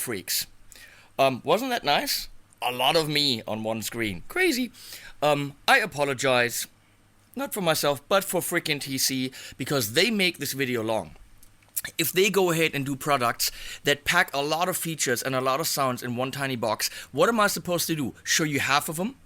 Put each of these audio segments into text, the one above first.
freaks. Wasn't that nice? A lot of me on one screen. Crazy. I apologize. Not for myself, but for freaking TC, because they make this video long. If they go ahead and do products that pack a lot of features and a lot of sounds in one tiny box, what am I supposed to do? Show you half of them?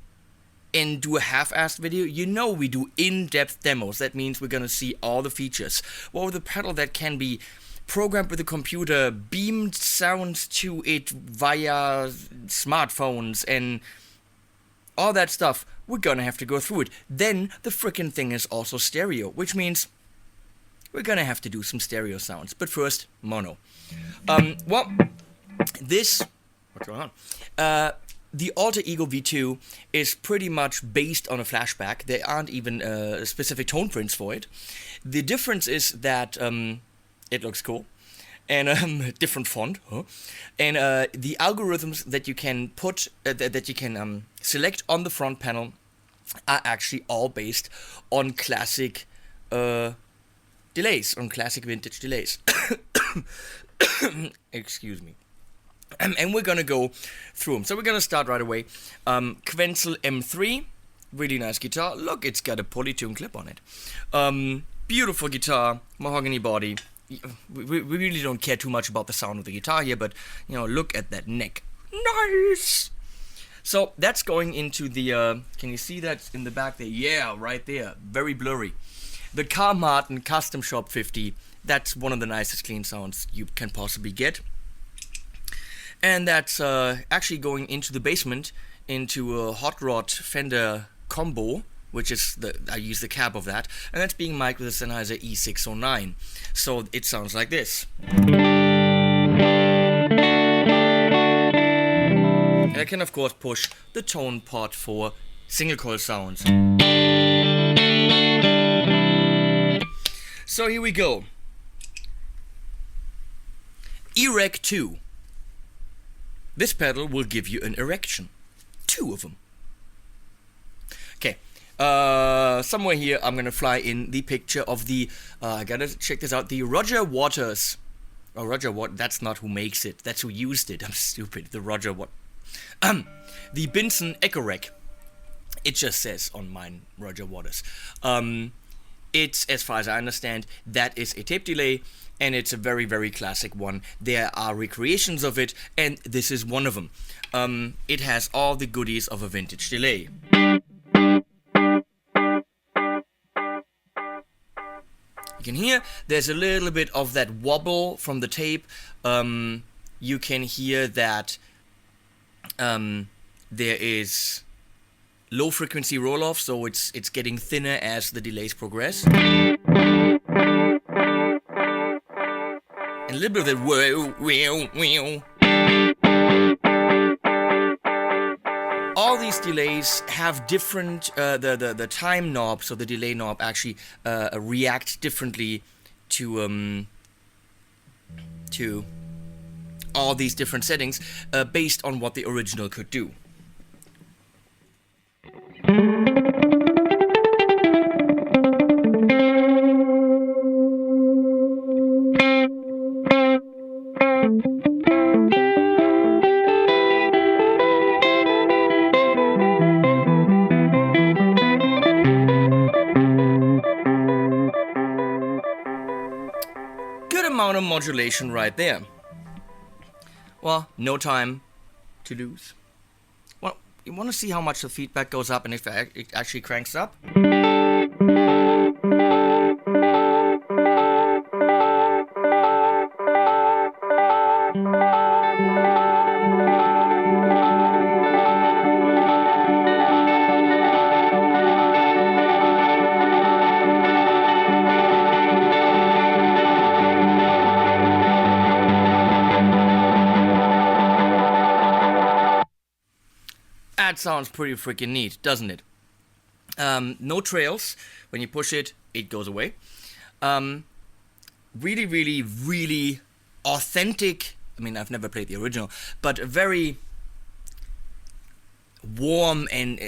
And do a half-assed video? You know we do in-depth demos. That means we're gonna see all the features. Well, with a pedal that can be programmed with a computer, beamed sound to it via smartphones, and all that stuff, we're gonna have to go through it. Then, the frickin' thing is also stereo, which means we're gonna have to do some stereo sounds. But first, mono. Well, this... What's going on? The Alter Ego V2 is pretty much based on a flashback. There aren't even specific tone prints for it. The difference is that it looks cool. And different font. Huh? And the algorithms that you can put, that you can select on the front panel are actually all based on classic delays, on classic vintage delays. Excuse me. And we're gonna go through them. So we're gonna start right away. Quenzel M3, really nice guitar. Look, it's got a polytune clip on it. Beautiful guitar, mahogany body. We really don't care too much about the sound of the guitar here, but you know, look at that neck. Nice. So that's going into the. Can you see that in the back there? Yeah, right there. Very blurry. The Carl Martin Custom Shop 50. That's one of the nicest clean sounds you can possibly get. And that's actually going into the basement, into a Hot Rod Fender combo, which is I use the cab of that, and that's being mic'd with a Sennheiser E609. So it sounds like this. And I can of course push the tone pot for single coil sounds. So here we go. Erect 2. This pedal will give you an erection. 2 of them. Okay. Somewhere here I'm gonna fly in the picture of the I gotta check this out, the Roger Waters. Oh, Roger Waters, that's not who makes it, that's who used it. I'm stupid. The Roger Waters. The Binson Echo Rec. It just says on mine Roger Waters. It's, as far as I understand, that is a tape delay, and it's a very, very classic one. There are recreations of it, and this is one of them. It has all the goodies of a vintage delay. You can hear there's a little bit of that wobble from the tape. You can hear that there is low frequency roll-off, so it's getting thinner as the delays progress. And a little bit of that whoa. All these delays have different, the time knob, so the delay knob actually react differently to all these different settings based on what the original could do. Amount of modulation right there. Well, no time to lose. Well, you want to see how much the feedback goes up and if it actually cranks up? That sounds pretty freaking neat, doesn't it? No trails. When you push it, it goes away. Really, really, really authentic. I mean, I've never played the original, but a very warm and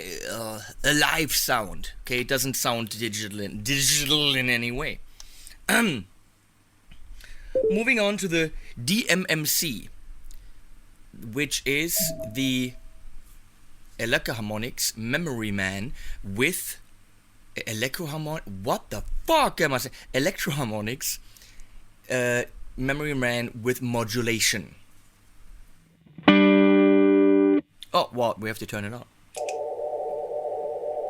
alive sound. Okay, it doesn't sound digital in any way. Moving on to the DMMC. which is the Electroharmonics Memory Man with what the fuck am I saying? Electroharmonics Memory Man with modulation. Oh, what? We have to turn it on.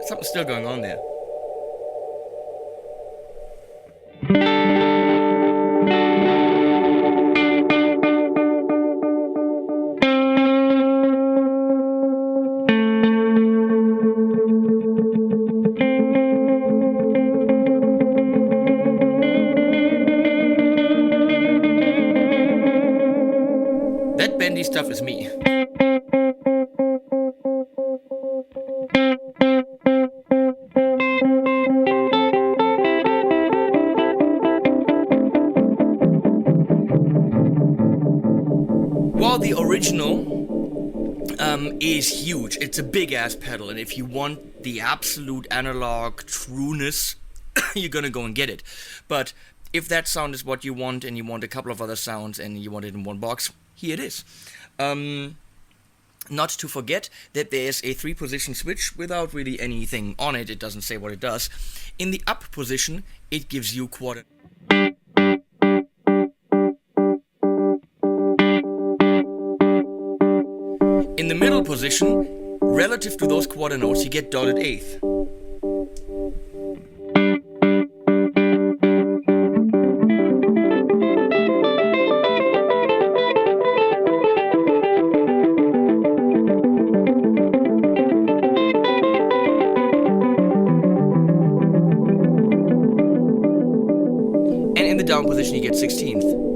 Something's still going on there. That bendy stuff is me. While the original is huge, it's a big ass pedal, and if you want the absolute analog trueness, you're gonna go and get it. But if that sound is what you want, and you want a couple of other sounds, and you want it in one box, here it is. Not to forget that there's a 3-position switch without really anything on it. It doesn't say what it does. In the up position, it gives you quarter. In the middle position, relative to those quarter notes, you get dotted eighth. And in the down position, you get 16th.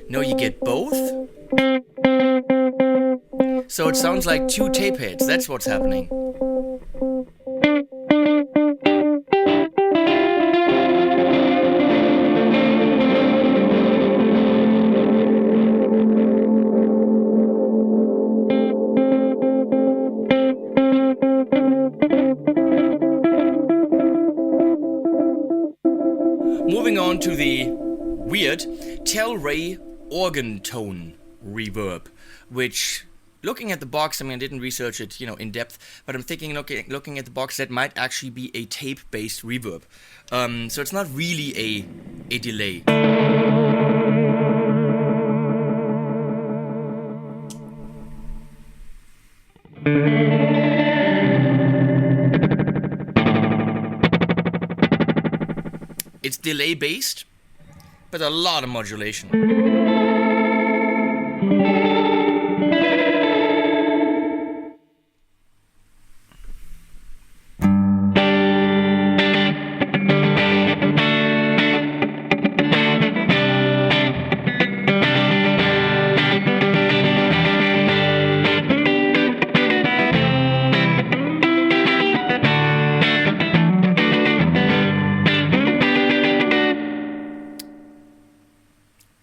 No, you get both. So it sounds like 2 tape heads. That's what's happening. Moving on to the weird Telray organ tone reverb, which, looking at the box, I mean, I didn't research it, in depth, but I'm thinking, looking at the box, that might actually be a tape-based reverb. So it's not really a delay. It's delay-based, but a lot of modulation.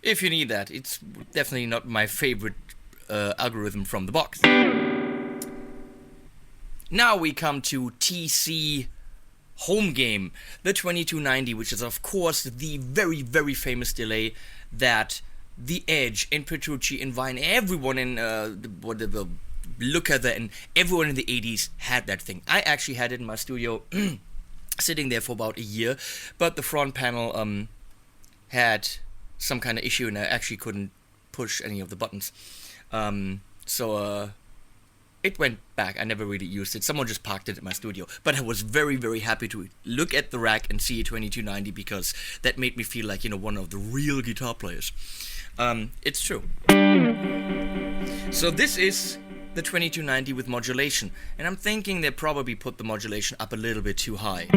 If you need that, it's definitely not my favorite algorithm from the box. Now we come to TC Home Game, the 2290, which is of course the very, very famous delay that The Edge and Petrucci and Vine, everyone in the Lukather and everyone in the 80s had that thing. I actually had it in my studio, sitting there for about a year, but the front panel had some kind of issue and I actually couldn't push any of the buttons. So it went back. I never really used it. Someone just parked it at my studio. But I was very, very happy to look at the rack and see a 2290 because that made me feel like, one of the real guitar players. It's true. So this is the 2290 with modulation. And I'm thinking they probably put the modulation up a little bit too high.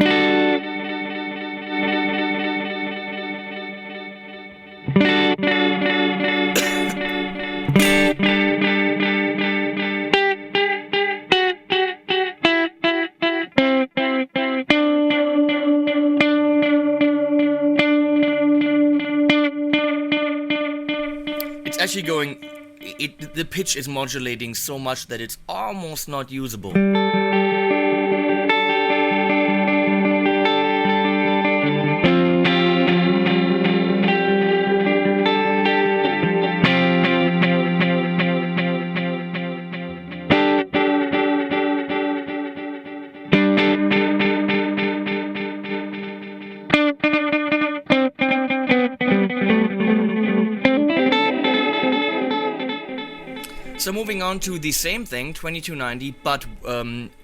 It's actually going, the pitch is modulating so much that it's almost not usable. So moving on to the same thing, 2290, but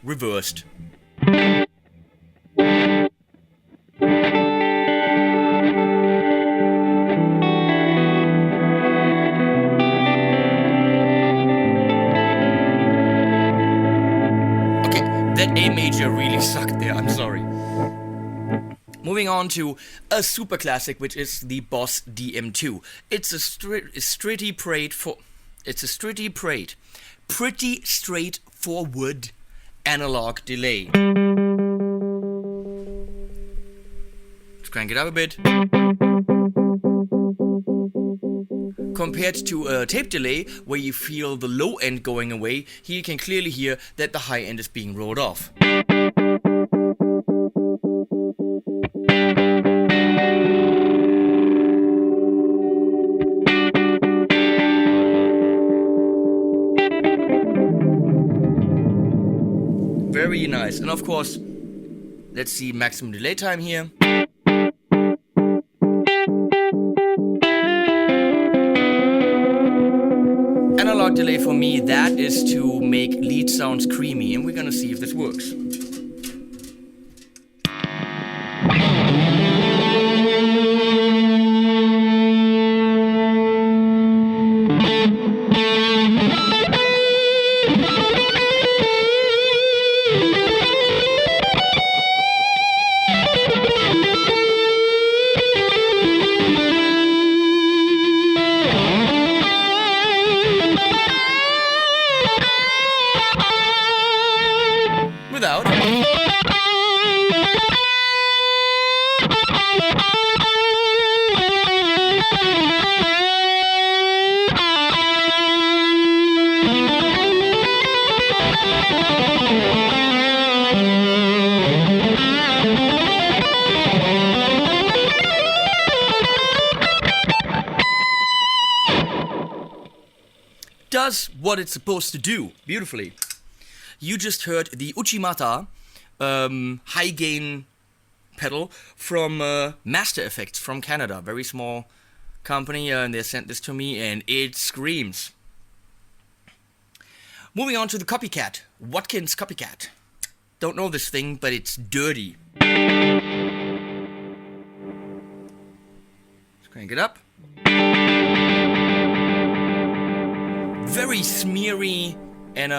reversed. That A major really sucked there, I'm sorry. Moving on to a super classic, which is the Boss DM2. It's a pretty straightforward analog delay. Let's crank it up a bit. Compared to a tape delay, where you feel the low end going away, here you can clearly hear that the high end is being rolled off. Very nice. And of course, let's see maximum delay time here. Analog delay for me, that is to make lead sounds creamy, and we're gonna see if this works. Without. Does what it's supposed to do beautifully. You just heard the Uchimata high gain pedal from Master Effects from Canada. Very small company, and they sent this to me, and it screams. Moving on to the Copycat. Watkins Copycat. Don't know this thing, but it's dirty. Let's crank it up. Very smeary. And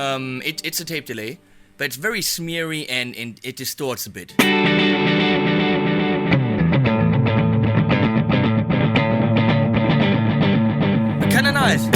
it's a tape delay, but it's very smeary and it distorts a bit. But kinda nice.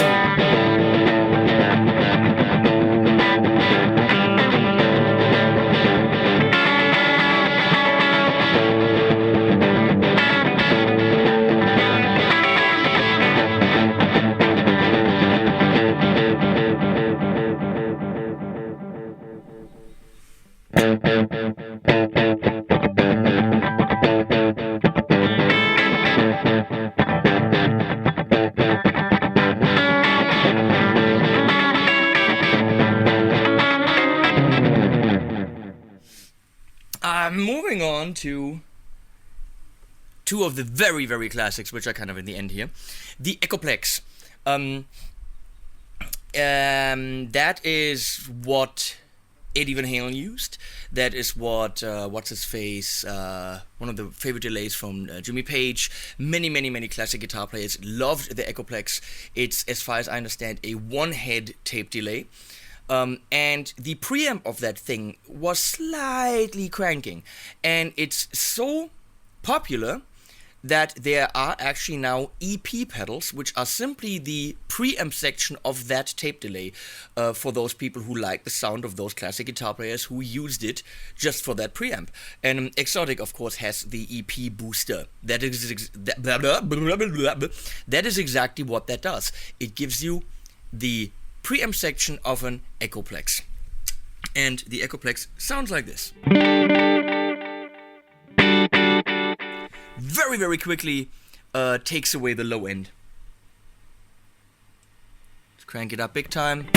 Moving on to two of the very, very classics, which are kind of in the end here. The Echoplex. That is what Eddie Van Halen used. That is what, what's his face, one of the favorite delays from Jimmy Page. Many classic guitar players loved the Echoplex. It's, as far as I understand, a one-head tape delay. And the preamp of that thing was slightly cranking. And it's so popular that there are actually now EP pedals, which are simply the preamp section of that tape delay for those people who like the sound of those classic guitar players who used it just for that preamp. And Exotic, of course, has the EP booster. That is exactly what that does. It gives you the preamp section of an Echoplex. And the Echoplex sounds like this. Very quickly takes away the low end. Let's crank it up big time. Do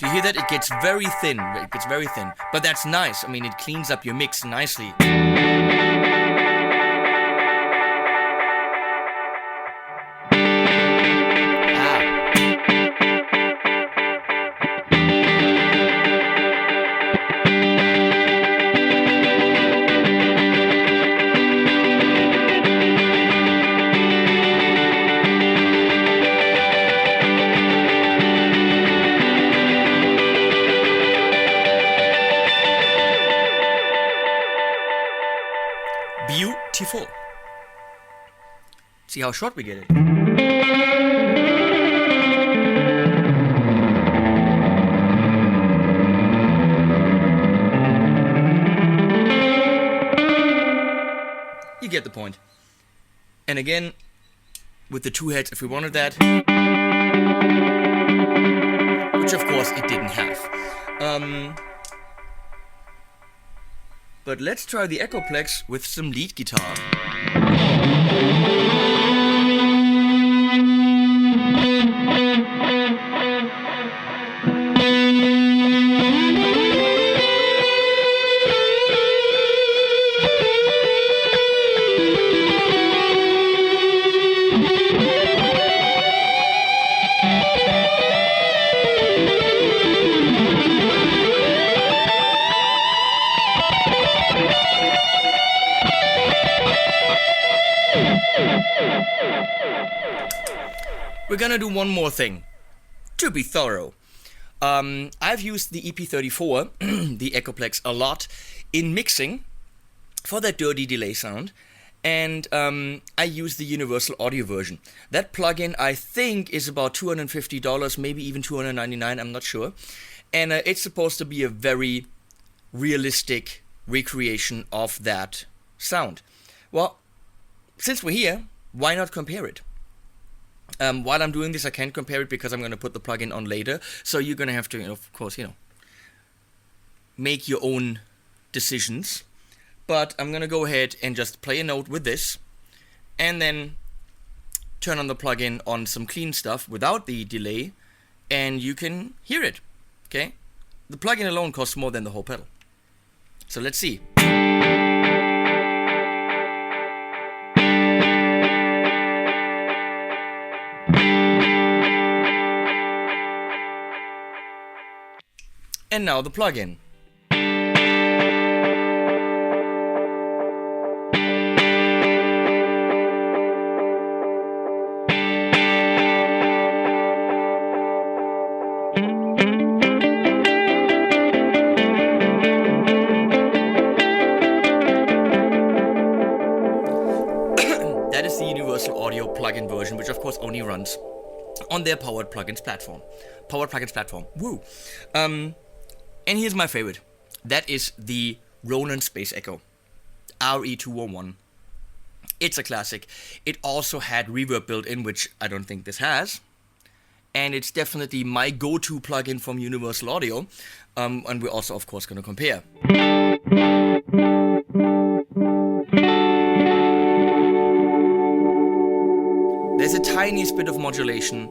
you hear that? It gets very thin. It gets very thin. But that's nice. I mean, it cleans up your mix nicely. Beautiful. See how short we get it. You get the point. And again, with the two heads, if we wanted that, which of course it didn't have. But let's try the Echoplex with some lead guitar. We're gonna do one more thing, to be thorough. I've used the EP34, the Echoplex, a lot in mixing for that dirty delay sound, and I use the Universal Audio version. That plugin, I think, is about $250, maybe even $299, I'm not sure. And it's supposed to be a very realistic recreation of that sound. Well, since we're here, why not compare it? While I'm doing this, I can't compare it because I'm going to put the plugin on later. So you're going to have to, of course, make your own decisions. But I'm going to go ahead and just play a note with this. And then turn on the plugin on some clean stuff without the delay. And you can hear it. Okay? The plugin alone costs more than the whole pedal. So let's see. And now the plugin. That is the Universal Audio plugin version, which of course only runs on their Powered Plugins platform. Woo! And here's my favorite. That is the Roland Space Echo RE201. It's a classic. It also had reverb built in, which I don't think this has. And it's definitely my go-to plugin from Universal Audio. And we're also, of course, going to compare. There's a tiniest bit of modulation.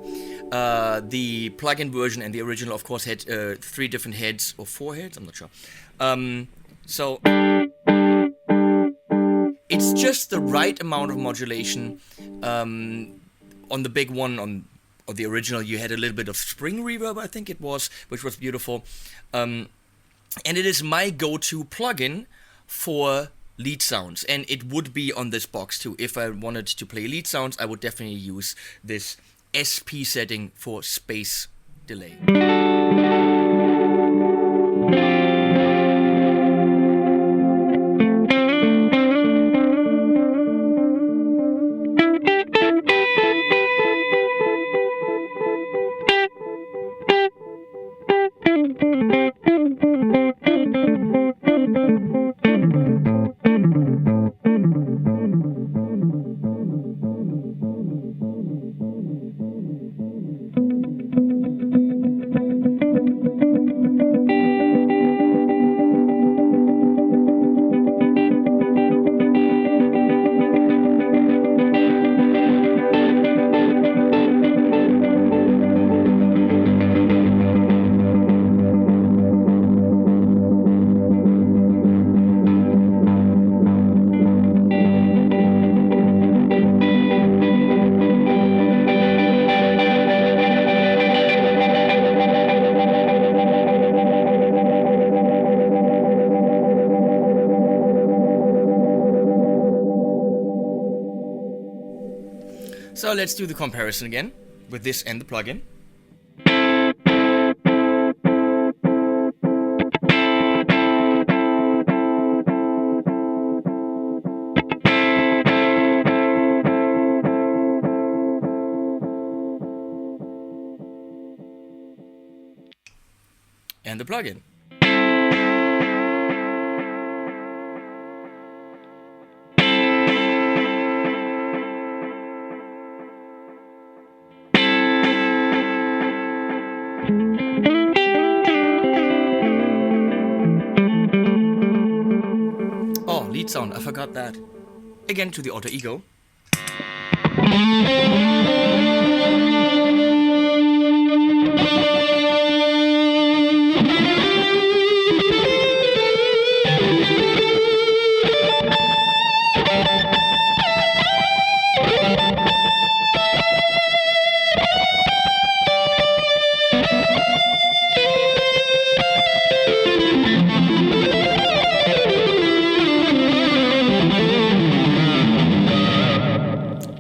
The plugin version and the original, of course, had 3 different heads, or 4 heads, I'm not sure. So it's just the right amount of modulation. On the big one, on the original, you had a little bit of spring reverb, I think it was, which was beautiful. And it is my go-to plugin for lead sounds, and it would be on this box too. If I wanted to play lead sounds, I would definitely use this SP setting for Space Delay. So let's do the comparison again with this and the plugin. the plugin. Oh, lead sound, I forgot that. Again to the alter ego.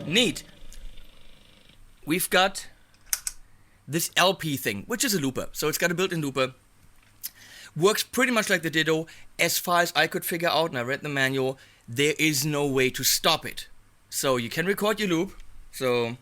Neat. We've got this LP thing, which is a looper. So it's got a built-in looper. Works pretty much like the Ditto. As far as I could figure out, and I read the manual, there is no way to stop it. So you can record your loop. So...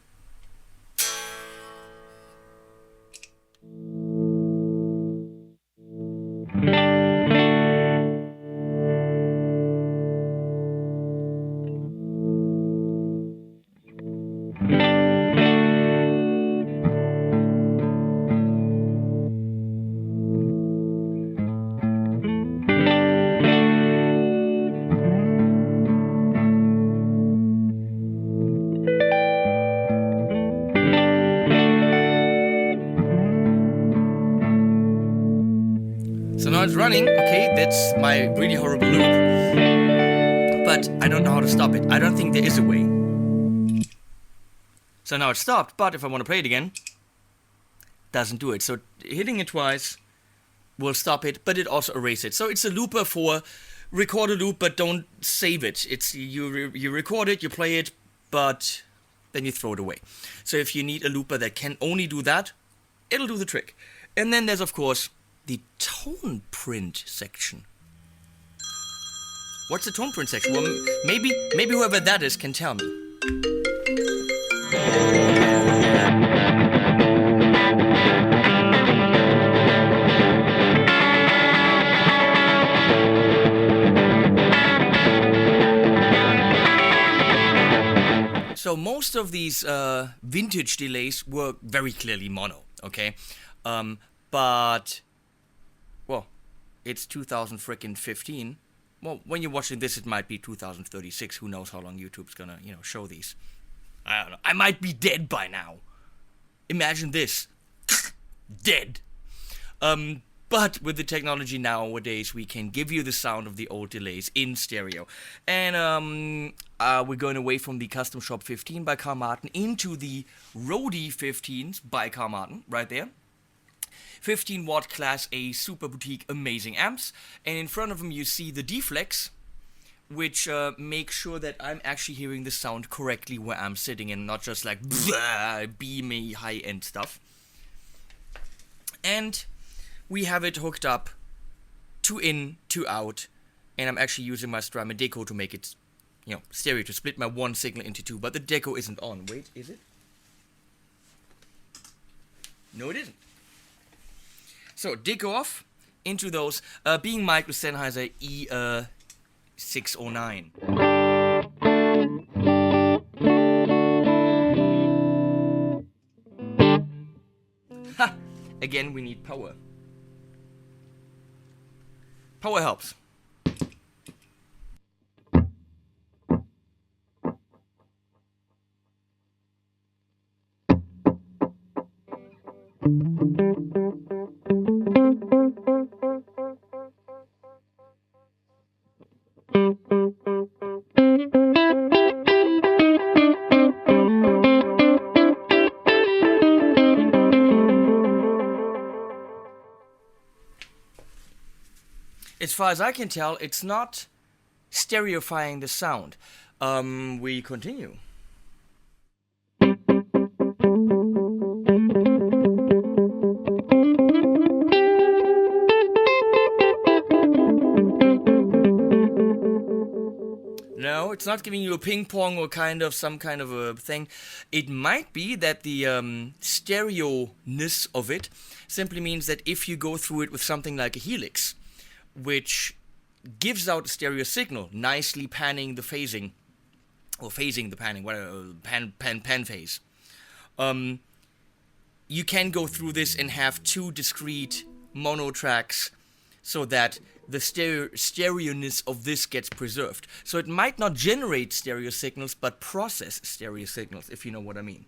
So now it's running, okay, that's my really horrible loop, but I don't know how to stop it. I don't think there is a way. So now it's stopped, but if I want to play it again, doesn't do it. So hitting it twice will stop it, but it also erases it. So it's a looper for record a loop, but don't save it. It's you record it, you play it, but then you throw it away. So if you need a looper that can only do that, it'll do the trick. And then there's, of course, the Toneprint section. What's the Toneprint section? Well, maybe whoever that is can tell me. So most of these vintage delays were very clearly mono, okay? But, well, it's 2015. Well, when you're watching this, it might be 2036. Who knows how long YouTube's gonna, show these. I don't know. I might be dead by now. Imagine this. Dead. But with the technology nowadays, we can give you the sound of the old delays in stereo. And we're going away from the Custom Shop 15 by Carl Martin into the Rode 15s by Carl Martin, right there. 15 watt Class A super boutique amazing amps, and in front of them you see the deflex, which makes sure that I'm actually hearing the sound correctly where I'm sitting and not just like beamy high-end stuff. And we have it hooked up 2 in, 2 out, and I'm actually using my Strymon deco to make it, stereo, to split my one signal into 2, but the deco isn't on. Wait, is it? No, it isn't. So, deco off into those, being mic'd with Sennheiser E609. Ha! Again, we need power. Power helps. As far as I can tell, it's not stereoifying the sound. We continue. No, it's not giving you a ping pong or some kind of a thing. It might be that the stereo-ness of it simply means that if you go through it with something like a Helix, which gives out a stereo signal, nicely panning the phasing, or phasing the panning, whatever, pan phase. You can go through this and have two discrete mono tracks so that the stereo-ness of this gets preserved. So it might not generate stereo signals, but process stereo signals, if you know what I mean.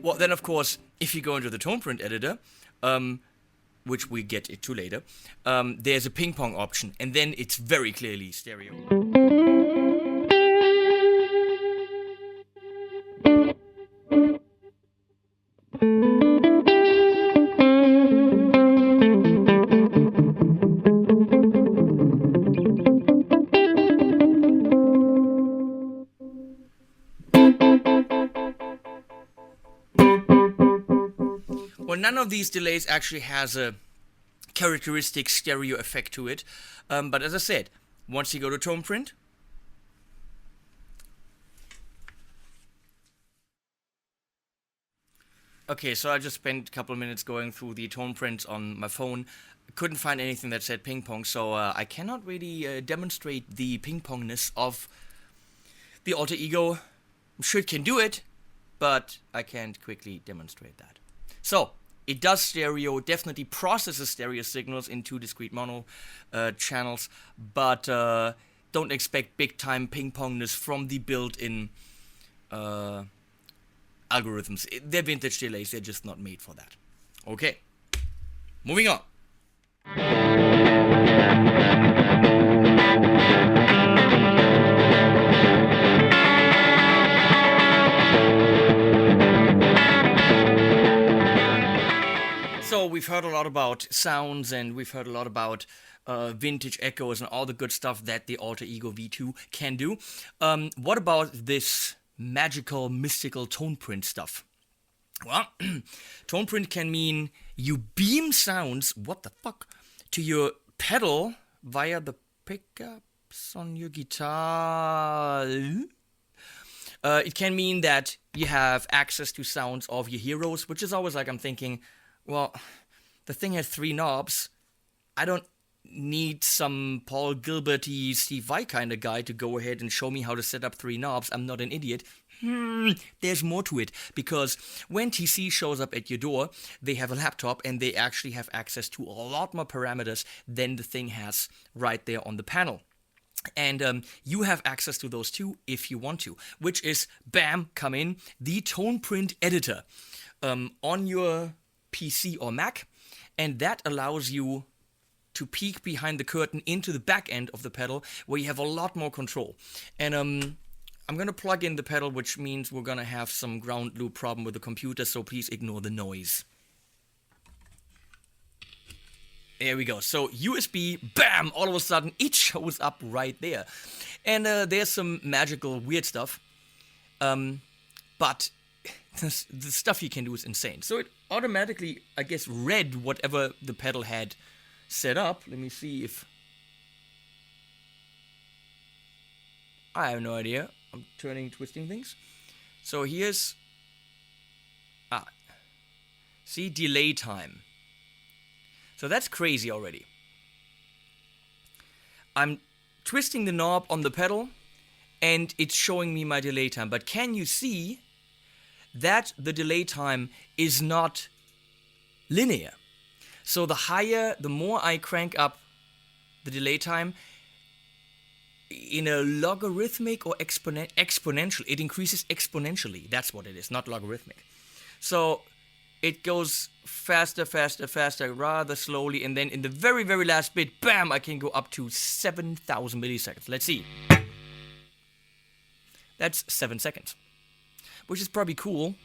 Well, then, of course, if you go into the Toneprint editor, which we get to later, there's a ping pong option, and then it's very clearly stereo. Well, none of these delays actually has a characteristic stereo effect to it, but as I said, once you go to Toneprint, okay, so I just spent a couple of minutes going through the Toneprint on my phone. Couldn't find anything that said ping pong, so I cannot really demonstrate the ping pongness of the alter ego. I'm sure it can do it, but I can't quickly demonstrate that. So it does stereo, definitely processes stereo signals in two discrete mono channels, but don't expect big time ping pongness from the built-in algorithms. They're vintage delays, they're just not made for that. Okay, moving on. So we've heard a lot about sounds, and we've heard a lot about vintage echoes and all the good stuff that the Alter Ego V2 can do. What about this magical, mystical Toneprint stuff? Well, Toneprint can mean you beam sounds, what the fuck, to your pedal via the pickups on your guitar. It can mean that you have access to sounds of your heroes, which is always like I'm thinking, well, the thing has 3 knobs. I don't need some Paul Gilbert-y Steve Vai kind of guy to go ahead and show me how to set up 3 knobs. I'm not an idiot. There's more to it, because when TC shows up at your door, they have a laptop and they actually have access to a lot more parameters than the thing has right there on the panel. And you have access to those too if you want to, which is, bam, come in, the Toneprint editor on your PC or Mac, and that allows you to peek behind the curtain into the back end of the pedal, where you have a lot more control. And I'm gonna plug in the pedal, which means we're gonna have some ground loop problem with the computer, so please ignore the noise. There we go. So USB, bam, all of a sudden it shows up right there. And there's some magical weird stuff, but the stuff you can do is insane. So it automatically, I guess, read whatever the pedal had set up. Let me see if... I have no idea. I'm twisting things. So here's... see, delay time. So that's crazy already. I'm twisting the knob on the pedal, and it's showing me my delay time. But can you see that the delay time is not linear? So the more I crank up the delay time in a logarithmic or exponential, it increases exponentially. That's what it is, not logarithmic. So it goes faster, faster, faster, rather slowly, and then in the very, very last bit, bam, I can go up to 7,000 milliseconds. Let's see. That's 7 seconds, which is probably cool.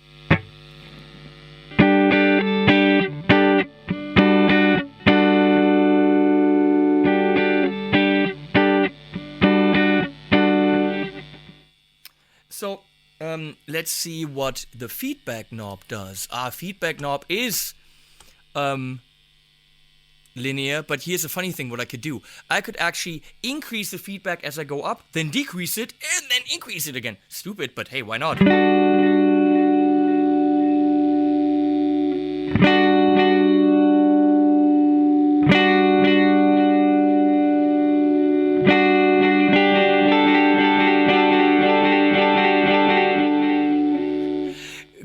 So, let's see what the feedback knob does. Our feedback knob is linear, but here's a funny thing what I could do. I could actually increase the feedback as I go up, then decrease it, and then increase it again. Stupid, but hey, why not?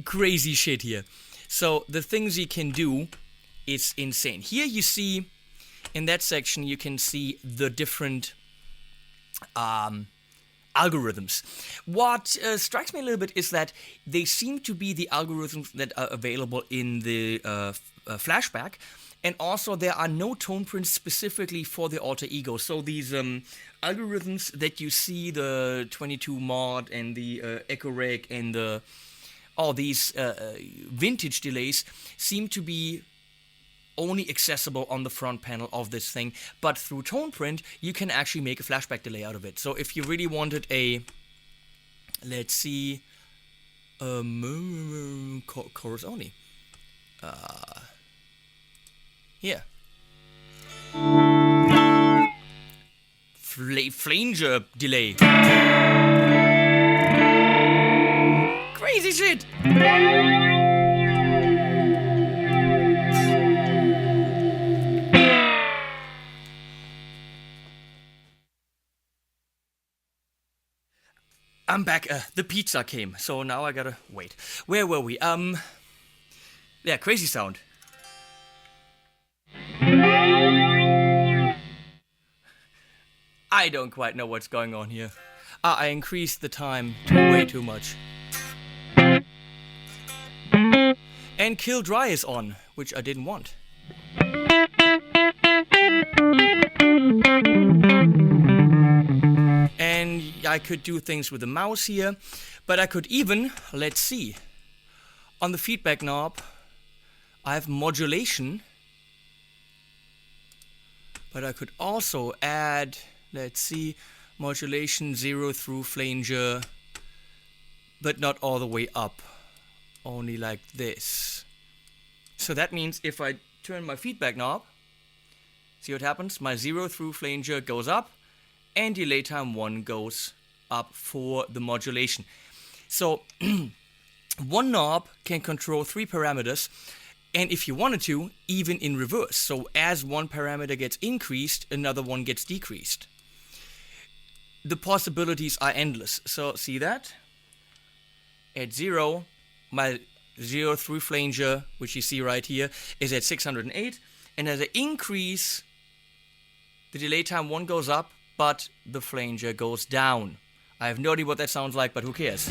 Crazy shit here. So the things you can do is insane. Here you see, in that section, you can see the different algorithms. What strikes me a little bit is that they seem to be the algorithms that are available in the flashback, and also there are no tone prints specifically for the alter ego. So these algorithms that you see, the 22 mod and the echo reg and the all these vintage delays seem to be only accessible on the front panel of this thing, but through Toneprint you can actually make a flashback delay out of it. So if you really wanted a, let's see, chorus only, here, flanger delay, crazy shit. I'm back. The pizza came, so now I gotta wait. Where were we? Yeah, crazy sound. I don't quite know what's going on here. I increased the time to way too much. And kill dry is on, which I didn't want. And I could do things with the mouse here, but I could even, let's see, on the feedback knob, I have modulation, but I could also add, let's see, modulation 0 through flanger, but not all the way up, only like this. So that means if I turn my feedback knob, see what happens? My 0 through flanger goes up, and delay time 1 goes up for the modulation. So one knob can control 3 parameters, and if you wanted to, even in reverse. So as one parameter gets increased, another one gets decreased. The possibilities are endless. So see that? At 0, my 0 through flanger, which you see right here, is at 608, and as I increase, the delay time 1 goes up, but the flanger goes down. I have no idea what that sounds like, but who cares?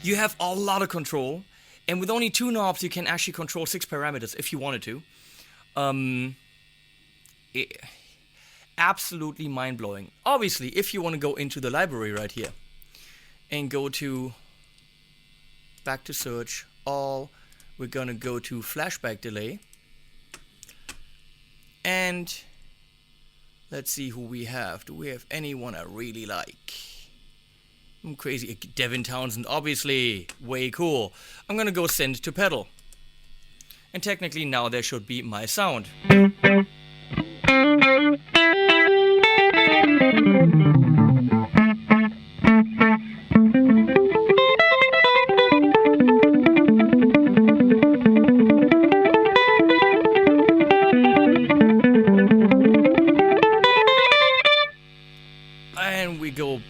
You have a lot of control, and with only 2 knobs you can actually control 6 parameters if you wanted to. Absolutely mind-blowing. Obviously, if you want to go into the library right here and go to back to search all, we're gonna go to flashback delay, and let's see who we have. Do we have anyone I really like? I'm crazy. Devin Townsend, obviously, way cool. I'm gonna go send to pedal, and technically now there should be my sound. And we go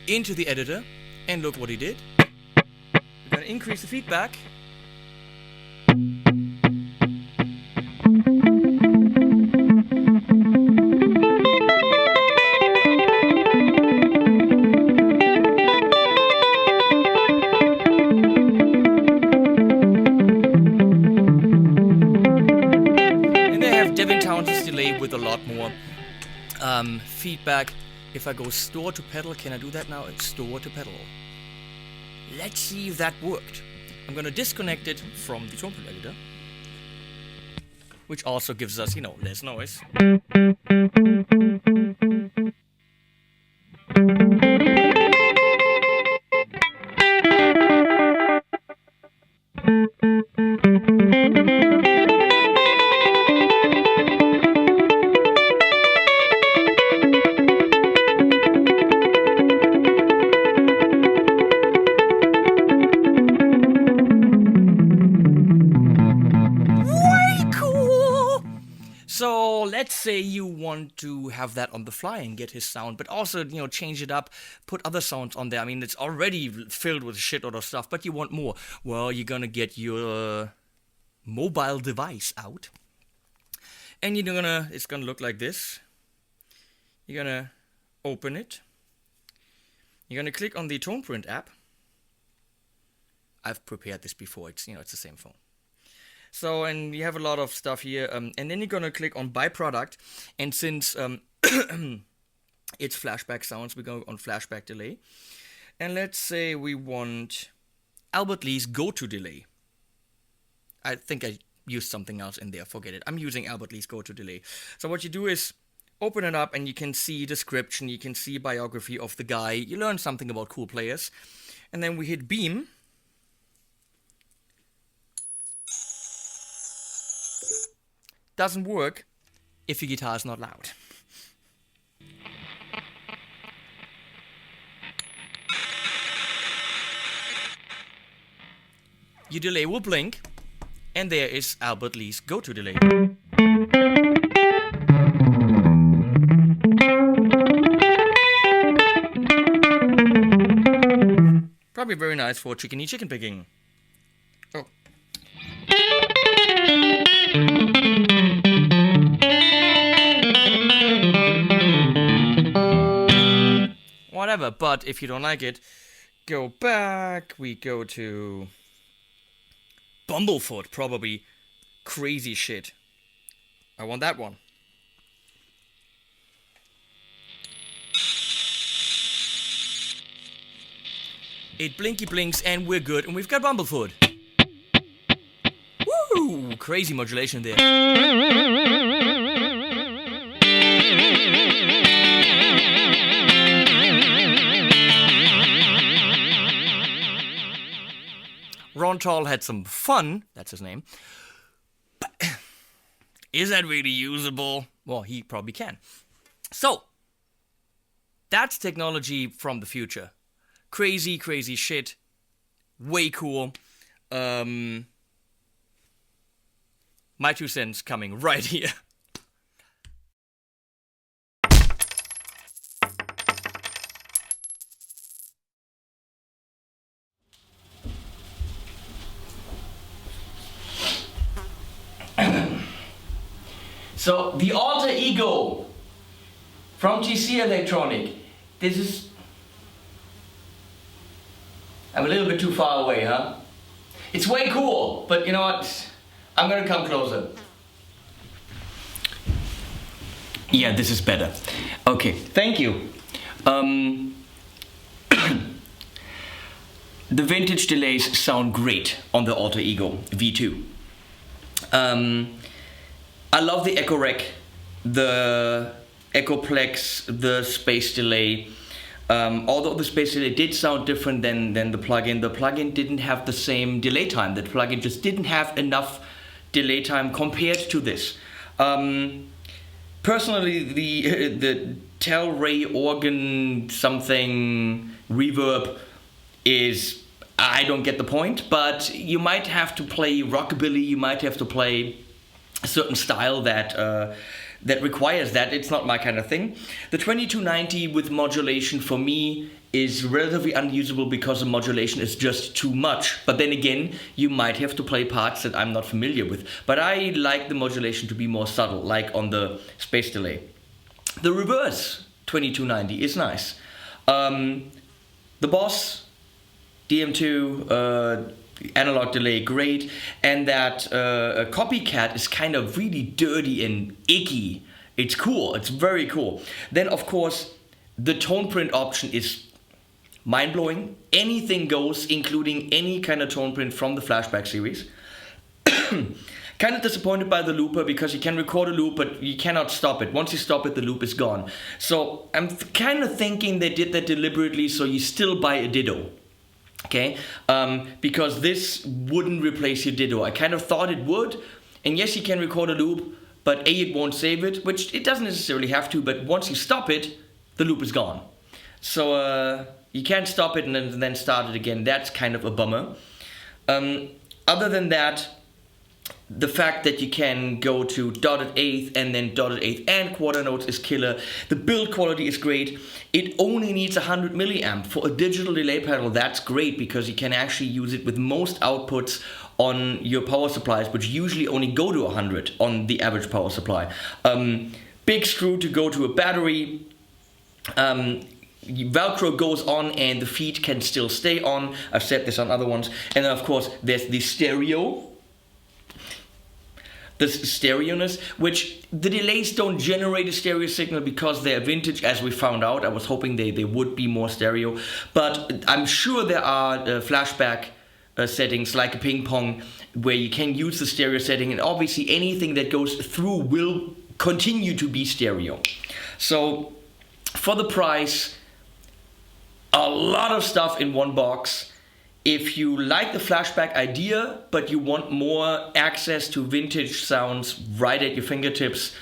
into the editor, and look what he did. We're gonna increase the feedback. With a lot more feedback. If I go store to pedal, can I do that now? It's store to pedal. Let's see if that worked. I'm gonna disconnect it from the Toneprint editor. which also gives us, less noise. So let's say you want to have that on the fly and get his sound, but also, change it up, put other sounds on there. I mean, it's already filled with shitload of stuff, but you want more. Well, you're gonna get your mobile device out, and it's gonna look like this. You're gonna open it. You're gonna click on the Toneprint app. I've prepared this before. It's the same phone. So, and you have a lot of stuff here, and then you're gonna click on Buy Product, and since it's flashback sounds, we go on flashback delay, and let's say we want Albert Lee's Go-To Delay. I think I used something else in there, forget it. I'm using Albert Lee's Go-To Delay. So what you do is open it up, and you can see description, you can see biography of the guy, you learn something about cool players, and then we hit Beam. Doesn't work if your guitar is not loud. Your delay will blink, and there is Albert Lee's Go-To Delay. Probably very nice for chickeny chicken picking. Oh. Whatever, but if you don't like it, go back. We go to Bumblefoot, probably crazy shit. I want that one. It blinky blinks and we're good, and we've got Bumblefoot. Woo! Crazy modulation there. Ron Tall had some fun, that's his name, but is that really usable? Well, he probably can. So, that's technology from the future. Crazy, crazy shit. Way cool. My 2 cents coming right here. So, the Alter Ego from TC Electronic. This is... I'm a little bit too far away, huh? It's way cool, but you know what? I'm gonna come closer. Yeah, this is better. Okay, thank you. The vintage delays sound great on the Alter Ego V2. I love the Echo Rec, the Echoplex, the Space Delay. Although the Space Delay did sound different than the plugin didn't have the same delay time. The plugin just didn't have enough delay time compared to this. Personally, the Telray organ something reverb is, I don't get the point, but you might have to play rockabilly, you might have to play a certain style that requires that. It's not my kind of thing. The 2290 with modulation for me is relatively unusable because the modulation is just too much. But then again, you might have to play parts that I'm not familiar with. But I like the modulation to be more subtle, like on the Space Delay. The reverse 2290 is nice. The Boss DM2 analog delay, great, and that Copycat is kind of really dirty and icky. It's cool, it's very cool. Then of course the Toneprint option is mind-blowing. Anything goes, including any kind of Toneprint from the Flashback series. Kind of disappointed by the looper because you can record a loop, but you cannot stop it. Once you stop it, the loop is gone. So I'm kind of thinking they did that deliberately so you still buy a Ditto. Okay, because this wouldn't replace your Ditto. I kind of thought it would. And yes, you can record a loop, but A, it won't save it, which it doesn't necessarily have to, but once you stop it, the loop is gone. So you can't stop it and then start it again. That's kind of a bummer. Other than that, the fact that you can go to dotted eighth and then dotted eighth and quarter notes is killer. The build quality is great. It only needs 100 milliamp. For a digital delay panel, that's great because you can actually use it with most outputs on your power supplies, which usually only go to 100 on the average power supply. Big screw to go to a battery. Velcro goes on and the feet can still stay on. I've said this on other ones. And then of course there's the stereo. The stereo-ness, which the delays don't generate a stereo signal because they're vintage, as we found out. I was hoping they would be more stereo. But I'm sure there are flashback settings like a ping pong where you can use the stereo setting, and obviously anything that goes through will continue to be stereo. So for the price, a lot of stuff in one box. If you like the flashback idea, but you want more access to vintage sounds right at your fingertips,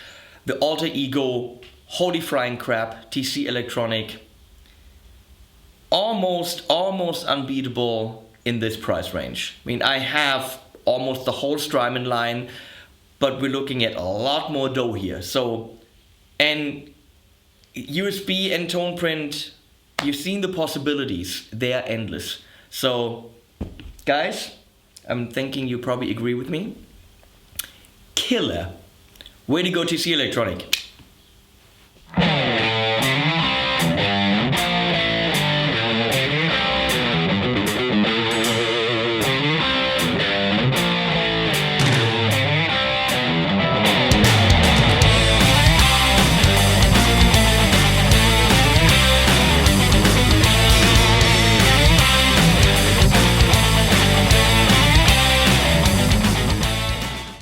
the Alter Ego, holy frying crap, TC Electronic, almost unbeatable in this price range. I mean, I have almost the whole Strymon line, but we're looking at a lot more dough here. So, and USB and Toneprint, you've seen the possibilities. They are endless. So, guys, I'm thinking you probably agree with me. Killer. Way to go, TC Electronic.